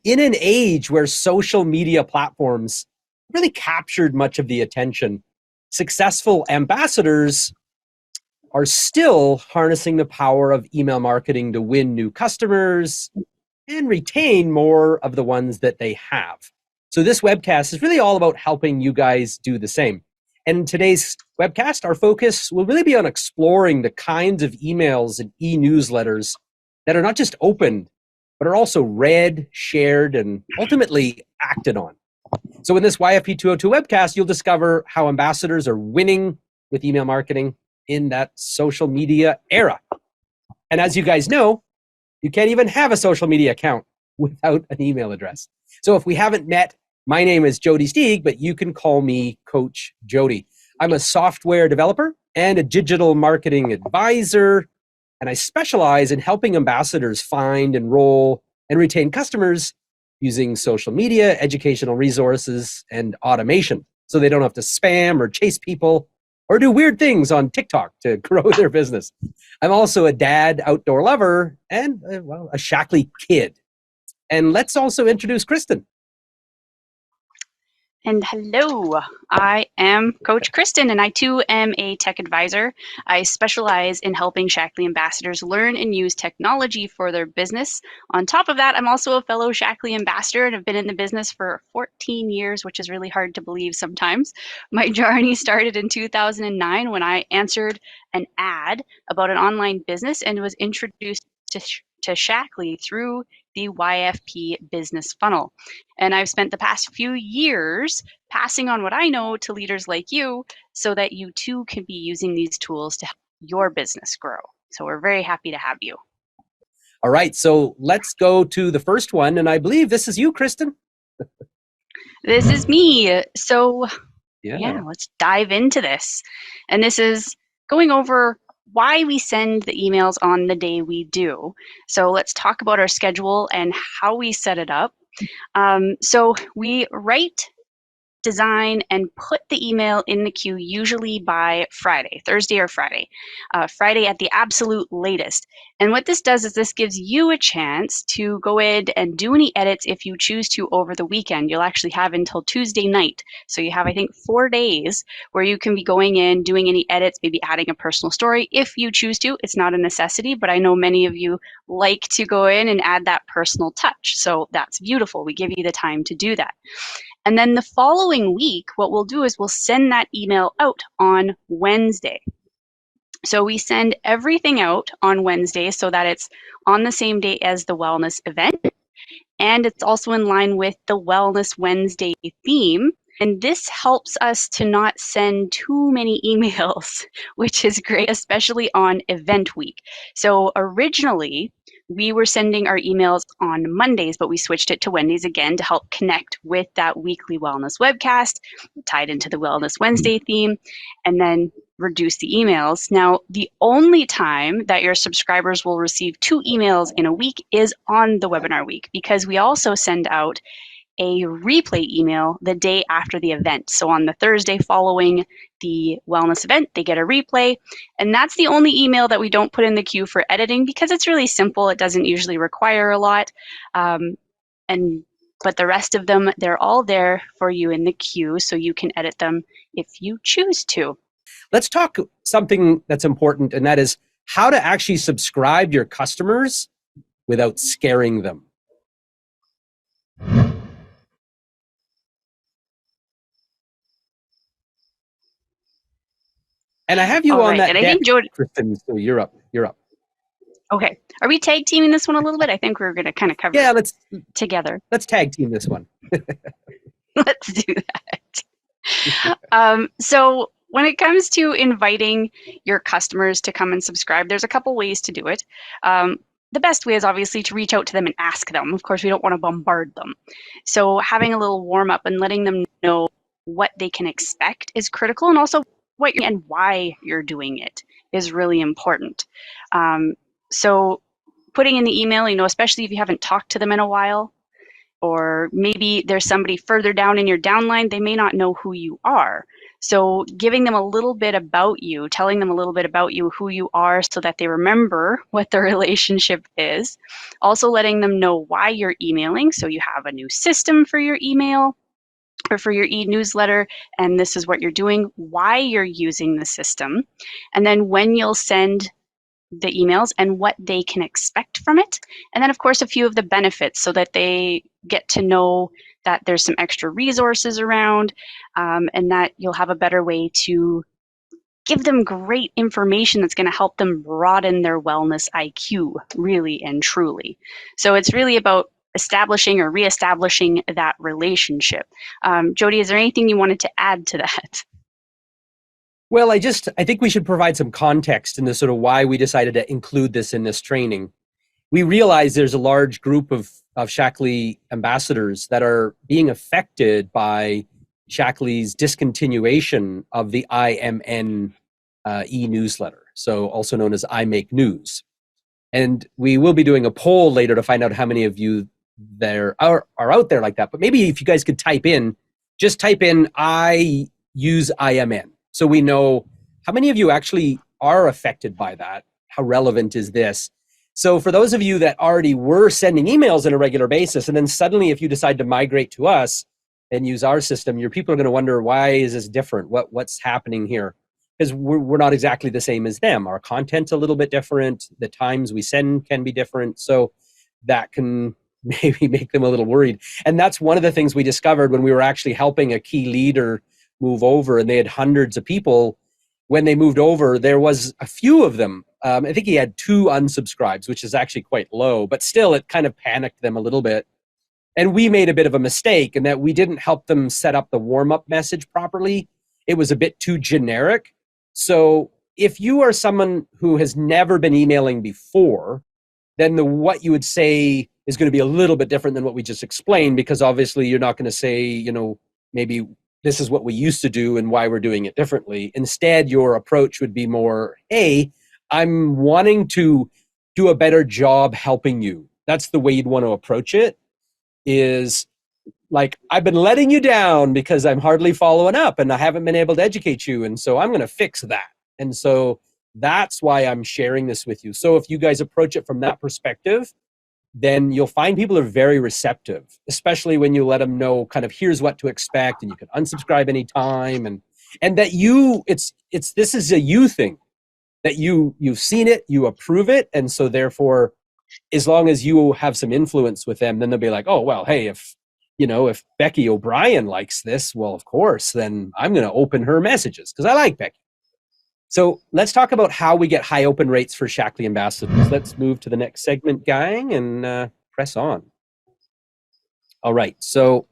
in an age where social media platforms really captured much of the attention, successful ambassadors are still harnessing the power of email marketing to win new customers and retain more of the ones that they have. So this webcast is really all about helping you guys do the same. And in today's webcast, our focus will really be on exploring the kinds of emails and e-newsletters that are not just opened, but are also read, shared, and ultimately acted on. So in this YFP 202 webcast, you'll discover how ambassadors are winning with email marketing in that social media era. And as you guys know, you can't even have a social media account without an email address. So if we haven't met, my name is Jody Steig, but you can call me Coach Jody. I'm a software developer and a digital marketing advisor, and I specialize in helping ambassadors find, enroll, and retain customers using social media, educational resources, and automation, so they don't have to spam or chase people or do weird things on TikTok to grow their business. I'm also a dad, outdoor lover, and well, a Shackley kid. And let's also introduce Kristen. And hello, I am Coach Kristen, and I too am a tech advisor. I specialize in helping Shackley ambassadors learn and use technology for their business. On top of that, I'm also a fellow Shackley ambassador and have been in the business for 14 years, which is really hard to believe sometimes. My journey started in 2009 when I answered an ad about an online business and was introduced to Shackley through the YFP business funnel. And I've spent the past few years passing on what I know to leaders like you so that you too can be using these tools to help your business grow. So we're very happy to have you. All right, so let's go to the first one. And I believe this is you, Kristen. This is me. So yeah, let's dive into this. And this is going over why we send the emails on the day we do. So let's talk about our schedule and how we set it up. So we write, design, and put the email in the queue usually by Friday, Thursday or Friday, Friday at the absolute latest. And what this does is this gives you a chance to go in and do any edits if you choose to over the weekend. You'll actually have until Tuesday night. So you have, I think, 4 days where you can be going in, doing any edits, maybe adding a personal story if you choose to. It's not a necessity, but I know many of you like to go in and add that personal touch. So that's beautiful. We give you the time to do that. And then the following week, what we'll do is we'll send that email out on Wednesday. So we send everything out on Wednesday so that it's on the same day as the Wellness event. And it's also in line with the Wellness Wednesday theme. And this helps us to not send too many emails, which is great, especially on event week. So originally, we were sending our emails on Mondays, but we switched it to Wednesdays again to help connect with that weekly wellness webcast, tied into the Wellness Wednesday theme, and then reduce the emails. Now, the only time that your subscribers will receive 2 emails in a week is on the webinar week, because we also send out a replay email the day after the event. So on the Thursday following the wellness event, they get a replay. And that's the only email that we don't put in the queue for editing because it's really simple. It doesn't usually require a lot. But the rest of them, they're all there for you in the queue so you can edit them if you choose to. Let's talk something that's important, and that is how to actually subscribe your customers without scaring them. And I have you on that deck, Kristen, so you're up. Okay. Are we tag teaming this one a little bit? I think we're going to kind of cover it together. Let's tag team this one. Let's do that. So when it comes to inviting your customers to come and subscribe, there's a couple ways to do it. The best way is obviously to reach out to them and ask them. Of course, we don't want to bombard them. So having a little warm up and letting them know what they can expect is critical, and also what you're and why you're doing it is really important. So putting in the email, especially if you haven't talked to them in a while, or maybe there's somebody further down in your downline, they may not know who you are. So giving them a little bit about you, telling them a little bit about you, who you are, so that they remember what the relationship is. Also letting them know why you're emailing. So you have a new system for your email or for your e-newsletter, and this is what you're doing, why you're using the system, and then when you'll send the emails and what they can expect from it. And then, of course, a few of the benefits so that they get to know that there's some extra resources around, and that you'll have a better way to give them great information that's going to help them broaden their wellness IQ, really and truly. So it's really about establishing or reestablishing that relationship. Jody, is there anything you wanted to add to that? Well, I think we should provide some context into sort of why we decided to include this in this training. We realize there's a large group of Shaklee ambassadors that are being affected by Shaklee's discontinuation of the IMN e-newsletter, so also known as I Make News. And we will be doing a poll later to find out how many of you there are out there like that. But maybe if you guys could just type in I use IMN, so we know how many of you actually are affected by that. How relevant is this? So for those of you that already were sending emails on a regular basis, and then suddenly if you decide to migrate to us and use our system, your people are going to wonder, why is this different? What's happening here? Because we're not exactly the same as them. Our content's a little bit different. The times we send can be different. So that can maybe make them a little worried. And that's one of the things we discovered when we were actually helping a key leader move over, and they had hundreds of people. When they moved over, there was a few of them. I think he had 2 unsubscribes, which is actually quite low, but still it kind of panicked them a little bit. And we made a bit of a mistake in that we didn't help them set up the warm-up message properly. It was a bit too generic. So if you are someone who has never been emailing before, then what you would say is going to be a little bit different than what we just explained, because obviously you're not going to say, maybe this is what we used to do and why we're doing it differently. Instead, your approach would be more, hey, I'm wanting to do a better job helping you. That's the way you'd want to approach it, is like, I've been letting you down because I'm hardly following up and I haven't been able to educate you. And so I'm going to fix that. And so that's why I'm sharing this with you. So if you guys approach it from that perspective, then you'll find people are very receptive, especially when you let them know kind of here's what to expect and you can unsubscribe anytime, and that this is a you thing, that you've seen it, you approve it, and so therefore as long as you have some influence with them, then they'll be like, oh well, hey, if Becky O'Brien likes this, well, of course, then I'm going to open her messages because I like Becky. So let's talk about how we get high open rates for Shaklee ambassadors. Let's move to the next segment, gang, and press on. All right, so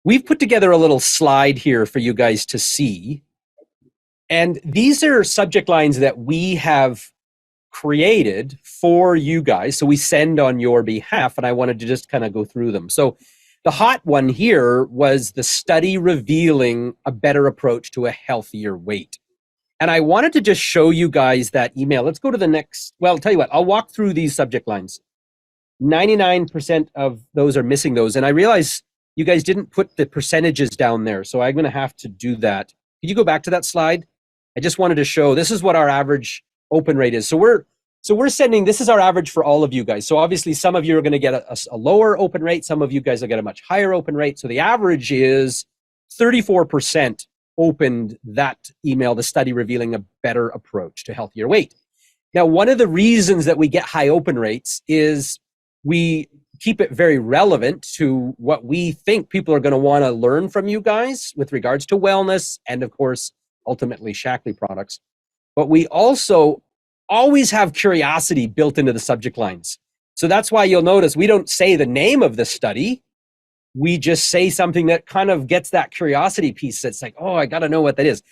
we've put together a little slide here for you guys to see. And these are subject lines that we have created for you guys. So we send on your behalf, and I wanted to just kind of go through them. So the hot one here was the study revealing a better approach to a healthier weight. And I wanted to just show you guys that email. Let's go to the next. Well, I'll tell you what, I'll walk through these subject lines. 99% of those are missing those. And I realize you guys didn't put the percentages down there, so I'm going to have to do that. Could you go back to that slide? I just wanted to show this is what our average open rate is. So we're sending, this is our average for all of you guys. So obviously some of you are going to get a lower open rate. Some of you guys will get a much higher open rate. So the average is 34% opened that email, the study revealing a better approach to healthier weight. Now, one of the reasons that we get high open rates is we keep it very relevant to what we think people are going to want to learn from you guys with regards to wellness and, of course, ultimately Shaklee products. But we also always have curiosity built into the subject lines. So that's why you'll notice we don't say the name of the study. We just say something that kind of gets that curiosity piece. That's like, oh, I got to know what that is.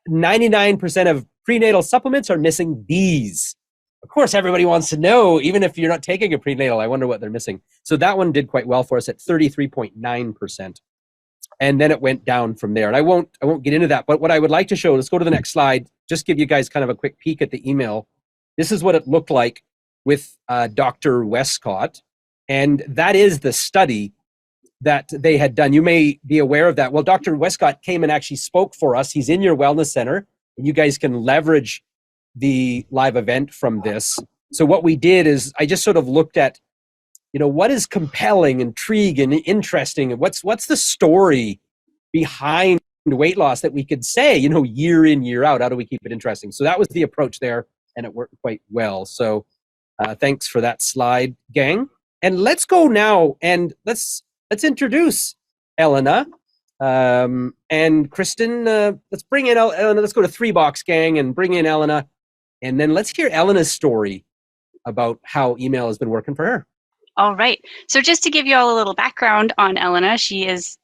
99% of prenatal supplements are missing these. Of course, everybody wants to know, even if you're not taking a prenatal, I wonder what they're missing. So that one did quite well for us at 33.9%. And then it went down from there. And I won't get into that. But what I would like to show, let's go to the next slide, just give you guys kind of a quick peek at the email. This is what it looked like with Dr. Westcott. And that is the study. that they had done. You may be aware of that. Well, Dr. Westcott came and actually spoke for us. He's in your wellness center, and you guys can leverage the live event from this. So what we did is I just sort of looked at, what is compelling, intriguing, and interesting, and what's the story behind weight loss that we could say, year in, year out. How do we keep it interesting? So that was the approach there, and it worked quite well. So thanks for that slide, gang. And let's go now and let's introduce Elena and Kristen. Let's bring in Elena. Let's go to 3Box, gang, and bring in Elena. And then let's hear Elena's story about how email has been working for her. All right. So just to give you all a little background on Elena, she is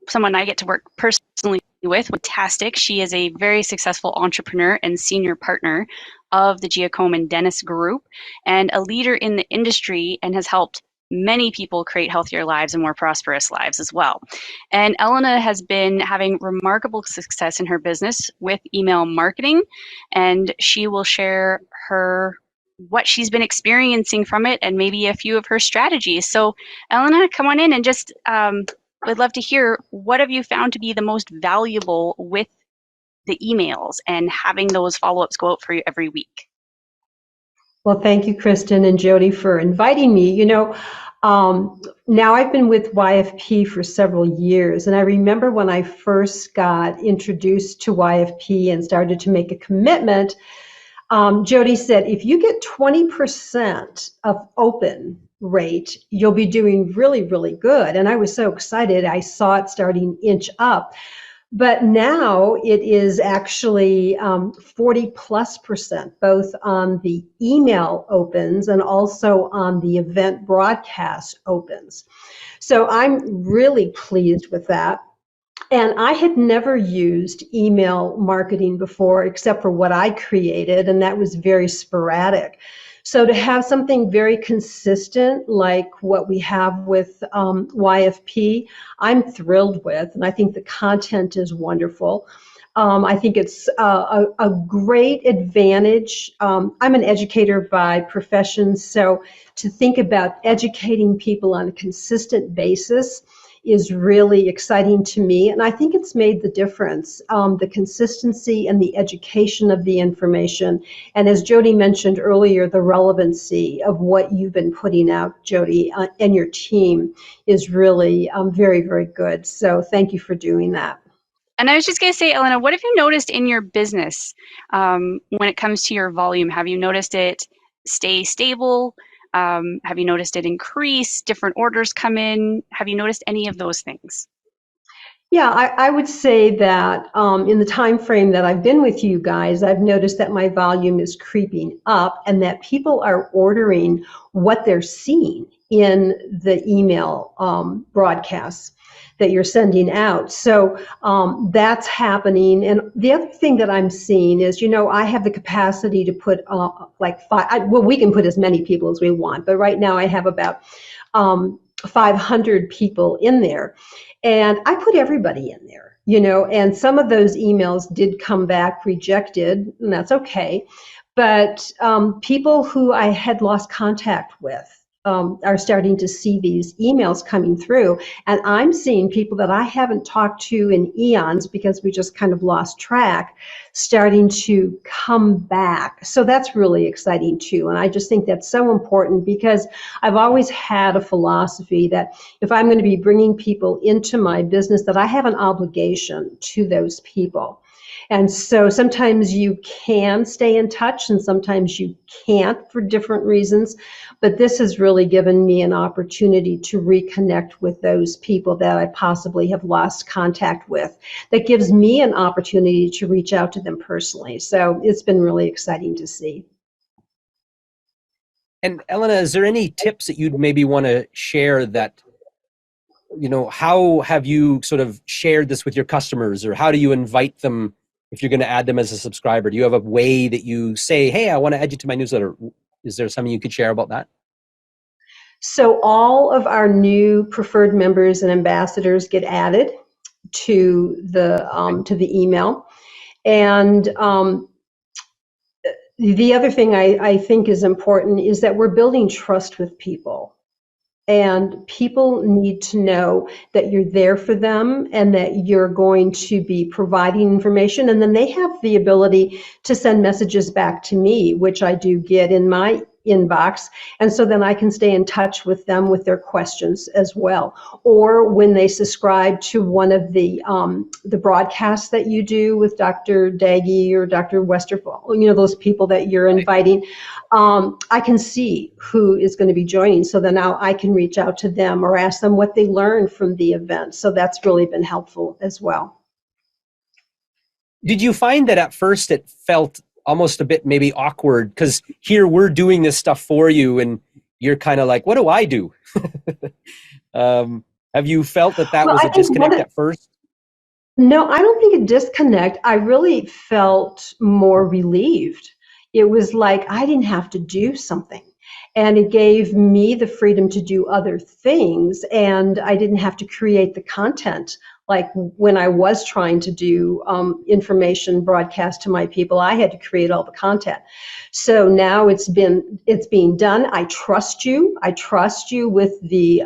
someone I get to work personally with. Fantastic. She is a very successful entrepreneur and senior partner of the Giacomo and Dennis Group, and a leader in the industry, and has helped many people create healthier lives and more prosperous lives as well. And Elena has been having remarkable success in her business with email marketing, and she will share what she's been experiencing from it and maybe a few of her strategies. So Elena, come on in and just would love to hear, what have you found to be the most valuable with the emails and having those follow-ups go out for you every week? Well, thank you, Kristen and Jody, for inviting me. Now I've been with YFP for several years, and I remember when I first got introduced to YFP and started to make a commitment, Jody said, if you get 20% of open rate, you'll be doing really, really good. And I was so excited. I saw it starting to inch up. But now it is actually 40+%, both on the email opens and also on the event broadcast opens. So I'm really pleased with that. And I had never used email marketing before, except for what I created, and that was very sporadic. So to have something very consistent like what we have with YFP, I'm thrilled with, and I think the content is wonderful. I think it's a great advantage. I'm an educator by profession, so to think about educating people on a consistent basis is really exciting to me, and I think it's made the difference, the consistency and the education of the information, and as Jody mentioned earlier, the relevancy of what you've been putting out, Jody, and your team is really very, very good. So thank you for doing that. And I was just going to say, Elena, what have you noticed in your business when it comes to your volume? Have you noticed it stay stable? Have you noticed it increase? Different orders come in? Have you noticed any of those things? Yeah, I would say that in the time frame that I've been with you guys, I've noticed that my volume is creeping up and that people are ordering what they're seeing in the email broadcasts that you're sending out. So that's happening. And the other thing that I'm seeing is, I have the capacity to put we can put as many people as we want, but right now I have about 500 people in there. And I put everybody in there, and some of those emails did come back rejected, and that's okay. But people who I had lost contact with are starting to see these emails coming through. And I'm seeing people that I haven't talked to in eons because we just kind of lost track, starting to come back. So that's really exciting too. And I just think that's so important because I've always had a philosophy that if I'm going to be bringing people into my business, that I have an obligation to those people. And so sometimes you can stay in touch and sometimes you can't for different reasons. But this has really given me an opportunity to reconnect with those people that I possibly have lost contact with. That gives me an opportunity to reach out to them personally. So it's been really exciting to see. And Elena, is there any tips that you'd maybe want to share that, how have you sort of shared this with your customers, or how do you invite them if you're going to add them as a subscriber? Do you have a way that you say, hey, I want to add you to my newsletter? Is there something you could share about that? So all of our new preferred members and ambassadors get added to the email. And the other thing I think is important is that we're building trust with people. And people need to know that you're there for them and that you're going to be providing information. And then they have the ability to send messages back to me, which I do get in my inbox. And so then I can stay in touch with them with their questions as well. Or when they subscribe to one of the broadcasts that you do with Dr. Daggy or Dr. Westerfall, those people that you're inviting, I can see who is going to be joining. So then now I can reach out to them or ask them what they learned from the event. So that's really been helpful as well. Did you find that at first it felt almost a bit maybe awkward? Because here we're doing this stuff for you and you're kind of like, what do I do? Have you felt that was a disconnect at first? No, I don't think a disconnect. I really felt more relieved. It was like I didn't have to do something. And it gave me the freedom to do other things. And I didn't have to create the content. Like when I was trying to do information broadcast to my people, I had to create all the content. So now it's being done. I trust you. I trust you with the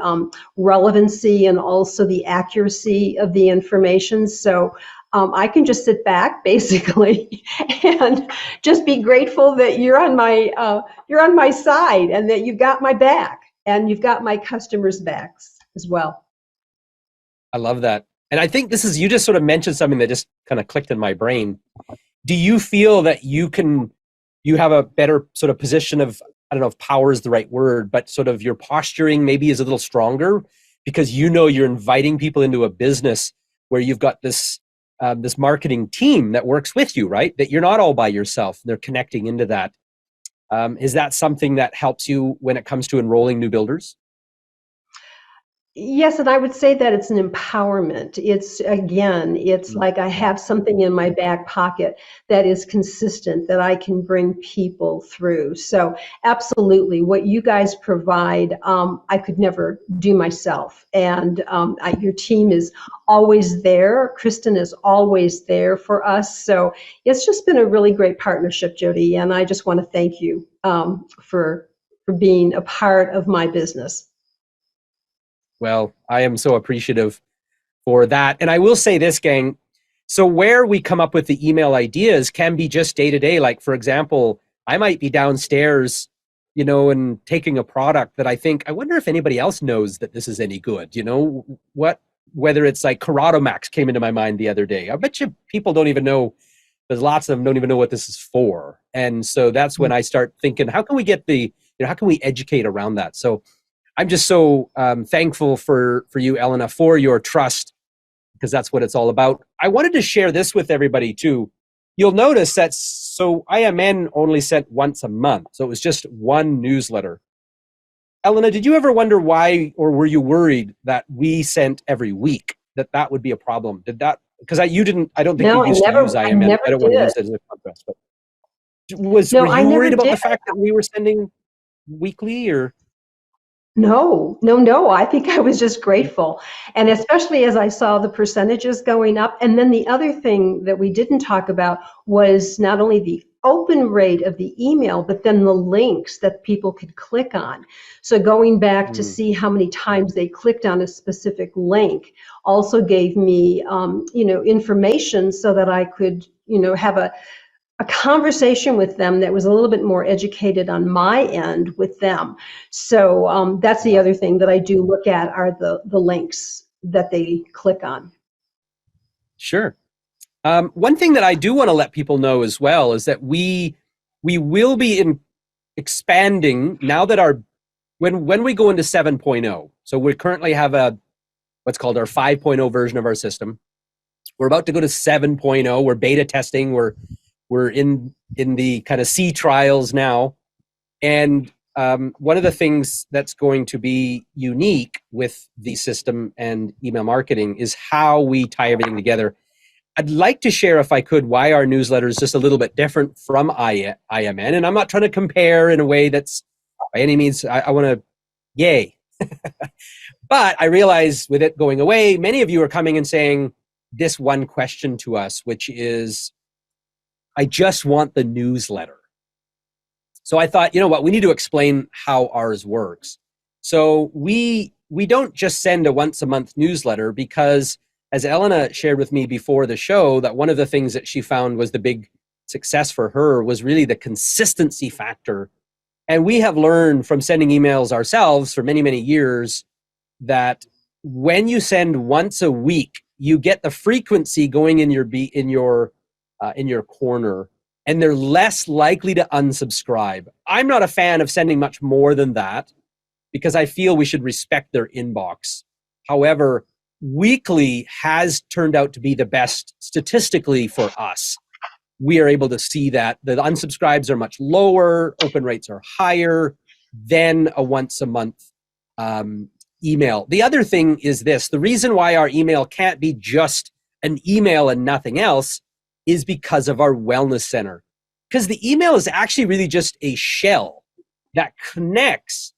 relevancy and also the accuracy of the information. So I can just sit back basically and just be grateful that you're on my side and that you've got my back and you've got my customers' backs as well. I love that. And I think you just sort of mentioned something that just kind of clicked in my brain. Do you feel that you have a better sort of position of, I don't know if power is the right word, but sort of your posturing maybe is a little stronger because you're inviting people into a business where you've got this marketing team that works with you, right? That you're not all by yourself. They're connecting into that. Is that something that helps you when it comes to enrolling new builders? Yes, and I would say that it's an empowerment. It's like I have something in my back pocket that is consistent that I can bring people through. So absolutely, what you guys provide, I could never do myself. And your team is always there. Kristen is always there for us. So it's just been a really great partnership, Jody. And I just want to thank you for being a part of my business. Well, I am so appreciative for that. And I will say this, gang. So where we come up with the email ideas can be just day to day. Like, for example, I might be downstairs, and taking a product that I wonder if anybody else knows that this is any good. Whether it's like Corrado Max came into my mind the other day. I bet you people don't even know. There's lots of them don't even know what this is for. And so that's when I start thinking, how can we get how can we educate around that? So I'm just so thankful for you, Elena, for your trust, because that's what it's all about. I wanted to share this with everybody too. You'll notice that IMN only sent once a month, so it was just one newsletter. Elena, did you ever wonder why, or were you worried that we sent every week, that would be a problem? Did that, because I don't think you used to use IMN. I don't want to use it as a contrast, but were you worried about the fact that we were sending weekly, or? No. I think I was just grateful. And especially as I saw the percentages going up. And then the other thing that we didn't talk about was not only the open rate of the email, but then the links that people could click on. So going back to see how many times they clicked on a specific link also gave me, information so that I could, have a conversation with them that was a little bit more educated on my end with them. So that's the other thing that I do look at are the links that they click on. Sure. One thing that I do want to let people know as well is that we will be expanding now that when we go into 7.0. So we currently have what's called our 5.0 version of our system. We're about to go to 7.0. We're beta testing. We're in the kind of C trials now. And one of the things that's going to be unique with the system and email marketing is how we tie everything together. I'd like to share, if I could, why our newsletter is just a little bit different from IMN. And I'm not trying to compare in a way that's by any means, I want to, yay. But I realize with it going away, many of you are coming and saying this one question to us, which is, I just want the newsletter. So I thought, you know what, we need to explain how ours works. So we don't just send a once a month newsletter because, as Elena shared with me before the show, that one of the things that she found was the big success for her was really the consistency factor. And we have learned from sending emails ourselves for many, many years that when you send once a week, you get the frequency going in your corner, and they're less likely to unsubscribe. I'm not a fan of sending much more than that because I feel we should respect their inbox. However, weekly has turned out to be the best statistically for us. We are able to see that the unsubscribes are much lower, open rates are higher than a once a month email. The other thing is this: the reason why our email can't be just an email and nothing else is because of our wellness center. Because the email is actually really just a shell that connects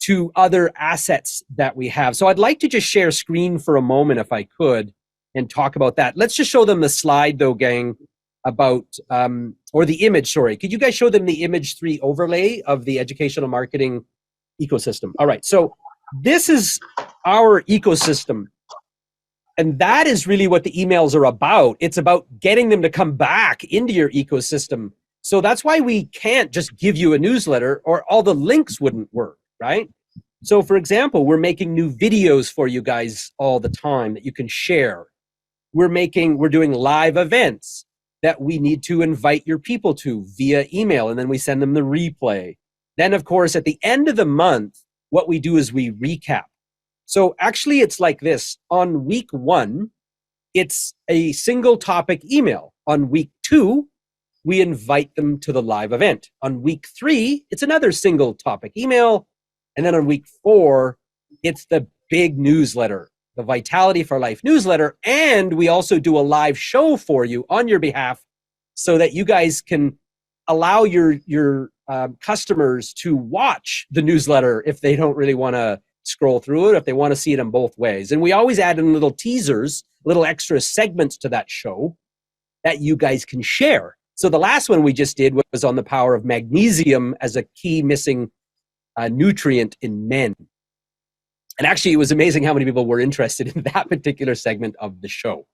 to other assets that we have. So I'd like to just share screen for a moment, if I could, and talk about that. Let's just show them the slide though, gang, about, or the image, sorry. Could you guys show them the image 3 overlay of the educational marketing ecosystem? All right, so this is our ecosystem. And that is really what the emails are about. It's about getting them to come back into your ecosystem. So that's why we can't just give you a newsletter, or all the links wouldn't work, right? So for example, we're making new videos for you guys all the time that you can share. We're doing live events that we need to invite your people to via email, and then we send them the replay. Then of course, at the end of the month, what we do is we recap. So actually it's like this: on week 1, it's a single topic email. On week 2, we invite them to the live event. On week 3, it's another single topic email. And then on week 4, it's the big newsletter, the Vitality for Life newsletter. And we also do a live show for you on your behalf so that you guys can allow your customers to watch the newsletter if they don't really want to scroll through it, if they want to see it in both ways. And we always add in little teasers, little extra segments to that show that you guys can share. So the last one we just did was on the power of magnesium as a key missing nutrient in men. And actually, it was amazing how many people were interested in that particular segment of the show.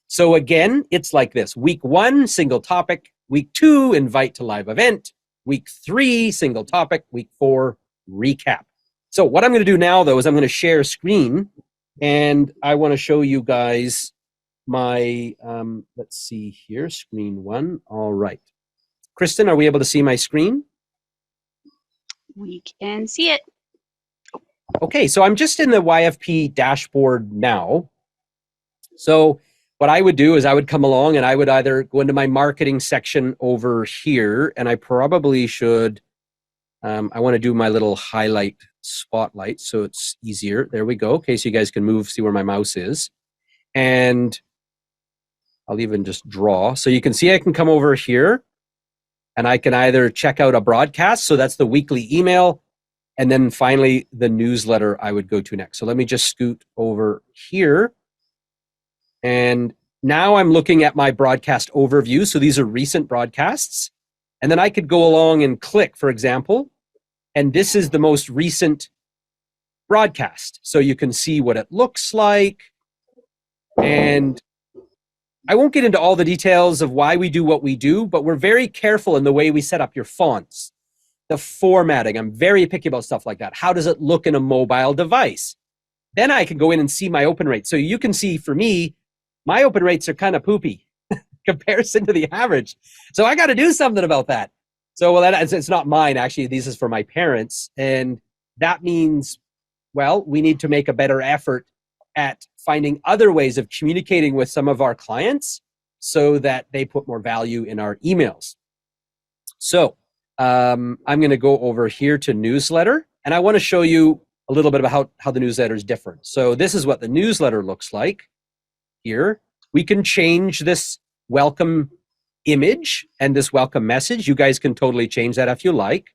So again, it's like this: week 1, single topic; week 2, invite to live event; week 3, single topic; week 4, recap. So what I'm going to do now, though, is I'm going to share screen, and I want to show you guys my, let's see here, screen 1. All right. Kristen, are we able to see my screen? We can see it. Okay, so I'm just in the YFP dashboard now. So what I would do is I would come along and I would either go into my marketing section over here, and I probably should, I want to do my little highlight spotlight so it's easier. There we go. Okay, so you guys can move, see where my mouse is. And I'll even just draw. So you can see I can come over here and I can either check out a broadcast. So that's the weekly email. And then finally, the newsletter I would go to next. So let me just scoot over here. And now I'm looking at my broadcast overview. So these are recent broadcasts. And then I could go along and click, for example, and this is the most recent broadcast. So you can see what it looks like. And I won't get into all the details of why we do what we do, but we're very careful in the way we set up your fonts, the formatting. I'm very picky about stuff like that. How does it look in a mobile device? Then I can go in and see my open rate. So you can see for me, my open rates are kind of poopy comparison to the average. So I got to do something about that. So, well, it's not mine, actually. This is for my parents. And that means, well, we need to make a better effort at finding other ways of communicating with some of our clients so that they put more value in our emails. So I'm going to go over here to newsletter, and I want to show you a little bit about how the newsletter is different. So this is what the newsletter looks like here. We can change this welcome image and this welcome message. You guys can totally change that if you like.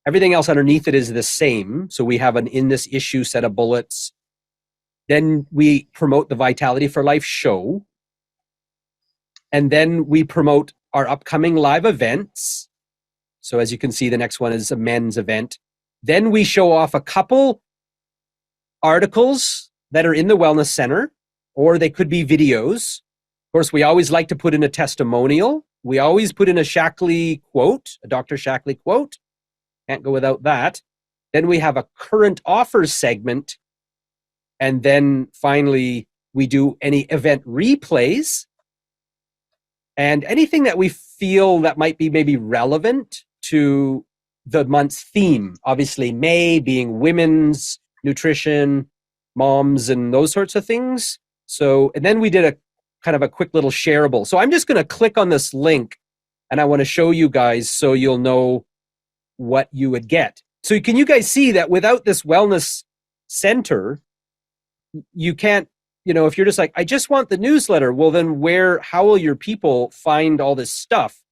Everything else underneath it is the same. So we have an in this issue set of bullets. Then we promote the Vitality for Life show. And then we promote our upcoming live events. So as you can see, the next one is a men's event. Then we show off a couple articles that are in the Wellness Center, or they could be videos. Of course, we always like to put in a testimonial. We always put in a Shackley quote, a Dr. Shackley quote. Can't go without that. Then we have a current offers segment. And then finally, we do any event replays and anything that we feel that might be maybe relevant to the month's theme. Obviously, May being women's nutrition, moms, and those sorts of things. So, and then we did a kind of a quick little shareable. So I'm just going to click on this link and I want to show you guys so you'll know what you would get. So can you guys see that without this wellness center, you can't, if you're just like, I just want the newsletter, well then how will your people find all this stuff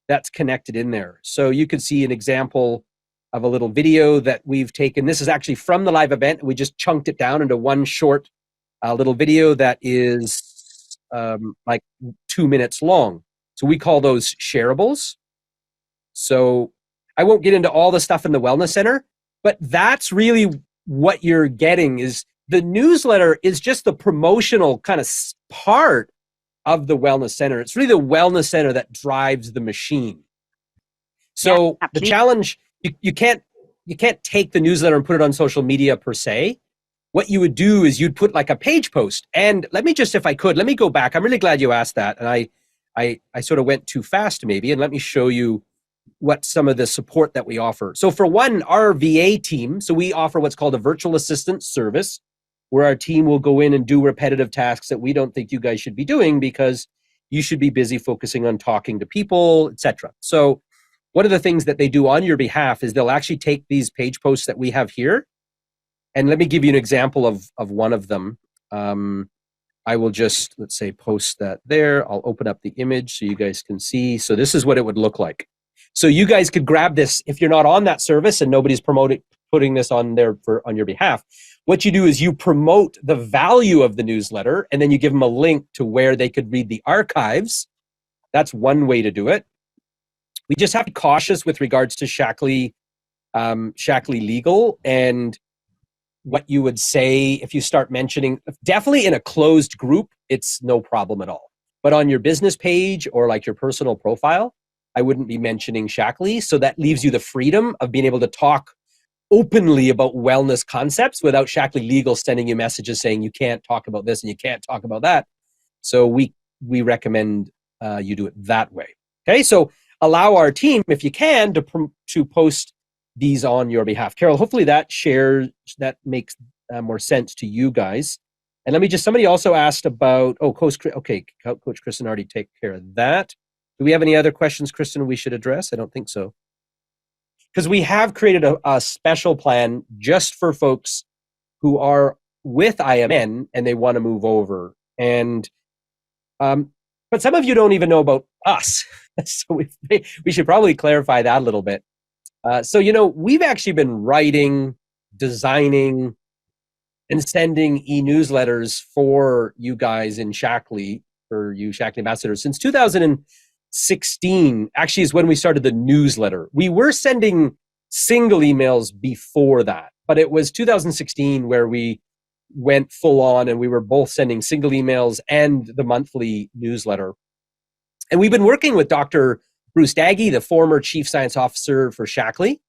that's connected in there? So you can see an example of a little video that we've taken. This is actually from the live event. We just chunked it down into one short little video that is like 2 minutes long. So we call those shareables. So I won't get into all the stuff in the Wellness Center, but that's really what you're getting. Is the newsletter is just the promotional kind of part of the Wellness Center. It's really the Wellness Center that drives the machine. So the challenge, you can't take the newsletter and put it on social media per se. What you would do is you'd put like a page post. And let me just, if I could, let me go back. I'm really glad you asked that. And I sort of went too fast maybe. And let me show you what some of the support that we offer. So for one, our VA team, so we offer what's called a virtual assistant service, where our team will go in and do repetitive tasks that we don't think you guys should be doing because you should be busy focusing on talking to people, etc. So one of the things that they do on your behalf is they'll actually take these page posts that we have here. And let me give you an example of one of them. I will just, let's say, post that there. I'll open up the image so you guys can see. So this is what it would look like. So you guys could grab this if you're not on that service and nobody's putting this on there on your behalf. What you do is you promote the value of the newsletter, and then you give them a link to where they could read the archives. That's one way to do it. We just have to be cautious with regards to Shackley Legal and what you would say if you start mentioning. Definitely in a closed group, it's no problem at all. But on your business page or like your personal profile, I wouldn't be mentioning Shackley. So that leaves you the freedom of being able to talk openly about wellness concepts without Shackley Legal sending you messages saying you can't talk about this and you can't talk about that. So we recommend you do it that way. Okay, so allow our team, if you can, to post these on your behalf. Carol, hopefully that makes more sense to you guys. And let me just, somebody also asked about, Coach Kristen already take care of that. Do we have any other questions, Kristen, we should address? I don't think so. Because we have created a special plan just for folks who are with IMN and they want to move over. And but some of you don't even know about us. So we should probably clarify that a little bit. So, we've actually been writing, designing, and sending e-newsletters for you guys in Shackley, for you Shackley ambassadors, since 2016, actually is when we started the newsletter. We were sending single emails before that, but it was 2016 where we went full on and we were both sending single emails and the monthly newsletter. And we've been working with Dr. Bruce Daggy, the former Chief Science Officer for Shackley,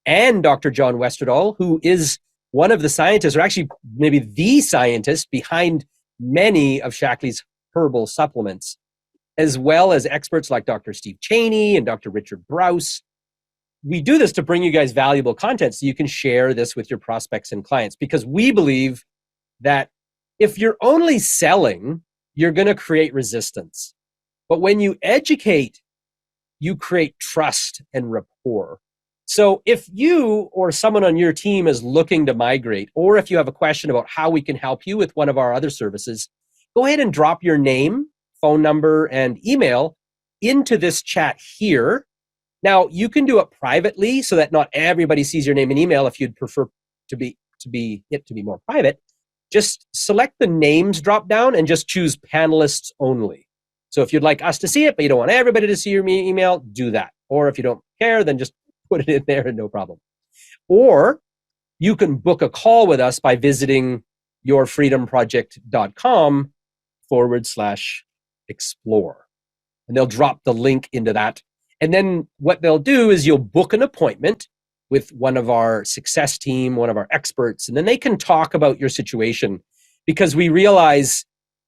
and Dr. John Westerdahl, who is one of the scientists, or actually maybe the scientist behind many of Shackley's herbal supplements, as well as experts like Dr. Steve Cheney and Dr. Richard Brous. We do this to bring you guys valuable content so you can share this with your prospects and clients, because we believe that if you're only selling, you're going to create resistance. But when you educate, you create trust and rapport. So if you or someone on your team is looking to migrate, or if you have a question about how we can help you with one of our other services, go ahead and drop your name, phone number, and email into this chat here. Now, you can do it privately so that not everybody sees your name and email if you'd prefer to be more private. Just select the names drop down and just choose panelists only. So if you'd like us to see it, but you don't want everybody to see your email, do that. Or if you don't care, then just put it in there and no problem. Or you can book a call with us by visiting yourfreedomproject.com/explore. And they'll drop the link into that. And then what they'll do is you'll book an appointment with one of our success team, one of our experts, and then they can talk about your situation. Because we realize,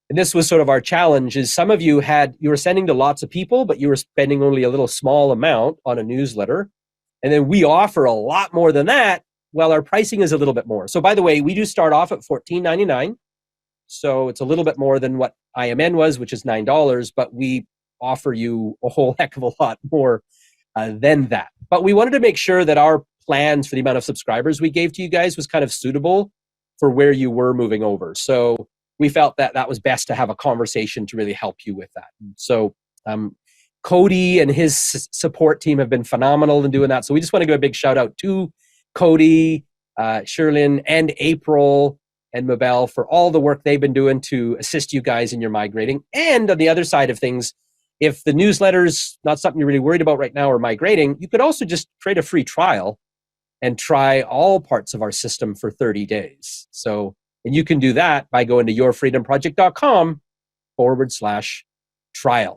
and this was sort of our challenge, is some of you were sending to lots of people, but you were spending only a little small amount on a newsletter. And then we offer a lot more than that, while our pricing is a little bit more. So by the way, we do start off at $14.99. So it's a little bit more than what IMN was, which is $9, but we offer you a whole heck of a lot more than that. But we wanted to make sure that our plans for the amount of subscribers we gave to you guys was kind of suitable for where you were moving over. So we felt that that was best to have a conversation to really help you with that. So Cody and his support team have been phenomenal in doing that. So we just want to give a big shout out to Cody, Sherlyn, and April and Mabel for all the work they've been doing to assist you guys in your migrating. And on the other side of things, if the newsletter's not something you're really worried about right now or migrating, you could also just create a free trial and try all parts of our system for 30 days. So, and you can do that by going to yourfreedomproject.com/trial.